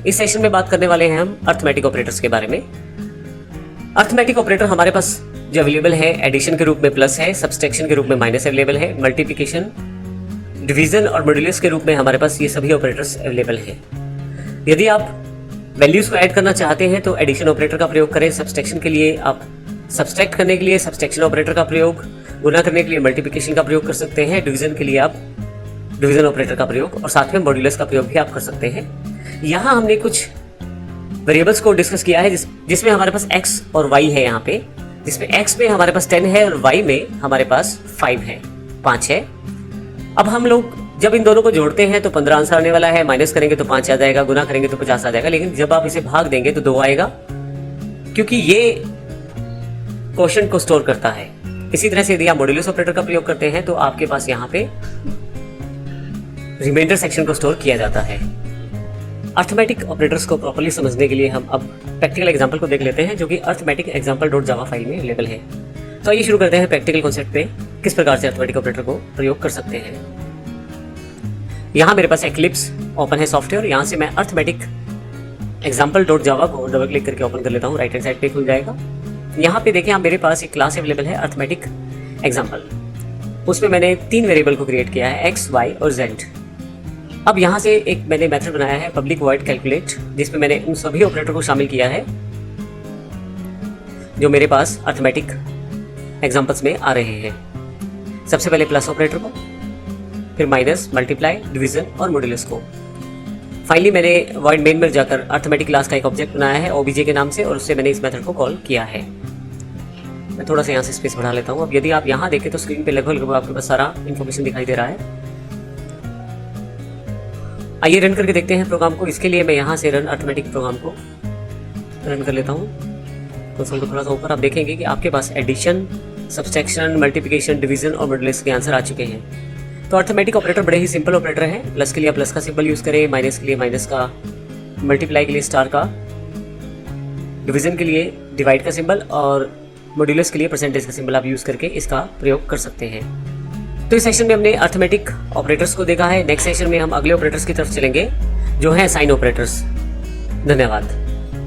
इस सेशन में बात करने वाले हैं हम अर्थमेटिक ऑपरेटर्स के बारे में। अर्थमेटिक ऑपरेटर हमारे पास जो अवेलेबल है, एडिशन के रूप में प्लस है, सब्सट्रैक्शन के रूप में माइनस अवेलेबल है, मल्टीप्लिकेशन, डिवीजन और मॉड्यूलस के रूप में हमारे पास ये सभी ऑपरेटर्स अवेलेबल हैं। यदि आप वैल्यूज को ऐड करना चाहते हैं तो एडिशन ऑपरेटर का प्रयोग करें। सब्सट्रैक्शन के लिए आप सब्सट्रैक्ट करने के लिए सब्सट्रैक्शन ऑपरेटर का प्रयोग, गुना करने के लिए मल्टीप्लिकेशन का प्रयोग कर सकते हैं, डिवीजन के लिए आप डिवीजन ऑपरेटर का प्रयोग और साथ में मॉड्यूलस का प्रयोग भी आप कर सकते हैं। यहाँ हमने कुछ वेरिएबल्स को डिस्कस किया है जिसमें हमारे पास x और y है। यहाँ पे जिसमें x में हमारे पास 10 है और y में हमारे पास 5 है, 5 है। अब हम लोग जब इन दोनों को जोड़ते हैं तो 15 आंसर आने वाला है, माइनस करेंगे तो 5 आ जाएगा, गुना करेंगे तो 50 आ जाएगा। लेकिन जब आप इसे भाग देंगे तो 2 आएगा, क्योंकि ये क्वोशंट को स्टोर करता है। इसी तरह से यदि आप मॉड्यूलस ऑपरेटर का प्रयोग करते हैं तो आपके पास यहाँ पे रिमाइंडर सेक्शन को स्टोर किया जाता है। अर्थमेटिक ऑपरेटर्स को प्रॉपर्ली समझने के लिए हम अब प्रैक्टिकल एग्जांपल को देख लेते हैं, जो कि arithmetic example dot Java file में अवेलेबल है। तो आइए शुरू करते हैं प्रैक्टिकल कॉन्सेप्ट पे किस प्रकार से अर्थमेटिक ऑपरेटर को प्रयोग कर सकते हैं। यहाँ मेरे पास एक्लिप्स ओपन है सॉफ्टवेयर। यहाँ से मैं अर्थमेटिक एग्जांपल डॉट जावा को डबल क्लिक करके ओपन कर लेता हूँ। राइट हैंड साइड पे खुल जाएगा। यहाँ पे देखें आप, मेरे पास एक क्लास अवेलेबल है अर्थमेटिक एग्जांपल। उसमें मैंने 3 वेरिएबल को क्रिएट किया है, x, y और z। अब यहाँ से एक मैंने मेथड बनाया है पब्लिक वॉइड कैलकुलेट, जिसमें मैंने उन सभी ऑपरेटर को शामिल किया है जो मेरे पास अर्थमेटिक एग्जांपल्स में आ रहे हैं। सबसे पहले प्लस ऑपरेटर को, फिर माइनस, मल्टीप्लाई, डिवीजन और मॉड्यूलस को। फाइनली मैंने वॉइड मेन में जाकर अर्थमेटिक क्लास का एक ऑब्जेक्ट बनाया है ओबीजे के नाम से, और उससे मैंने इस मेथड को कॉल किया है। मैं थोड़ा सा यहाँ से स्पेस बढ़ा लेता हूँ। अब यदि आप यहाँ देखें तो स्क्रीन पे लगभग आपके पास सारा इन्फॉर्मेशन दिखाई दे रहा है। आइए रन करके देखते हैं प्रोग्राम को। इसके लिए मैं यहाँ से रन अर्थमेटिक प्रोग्राम को रन कर लेता हूँ। कंसोल को थोड़ा सा ऊपर आप देखेंगे कि आपके पास एडिशन, सब्सट्रैक्शन, मल्टीप्लिकेशन, डिवीजन और मॉड्यूलस के आंसर आ चुके हैं। तो अर्थमेटिक ऑपरेटर बड़े ही सिंपल ऑपरेटर हैं। प्लस के लिए प्लस का सिंबल यूज़ करें, माइनस के लिए माइनस का, मल्टीप्लाई के लिए स्टार का, डिवीजन के लिए डिवाइड का सिंबल और मॉड्यूलस के लिए परसेंटेज का सिंबल आप यूज़ करके इसका प्रयोग कर सकते हैं। तो इस सेशन में हमने अर्थमेटिक ऑपरेटर्स को देखा है। नेक्स्ट सेशन में हम अगले ऑपरेटर्स की तरफ चलेंगे जो हैं साइन ऑपरेटर्स। धन्यवाद।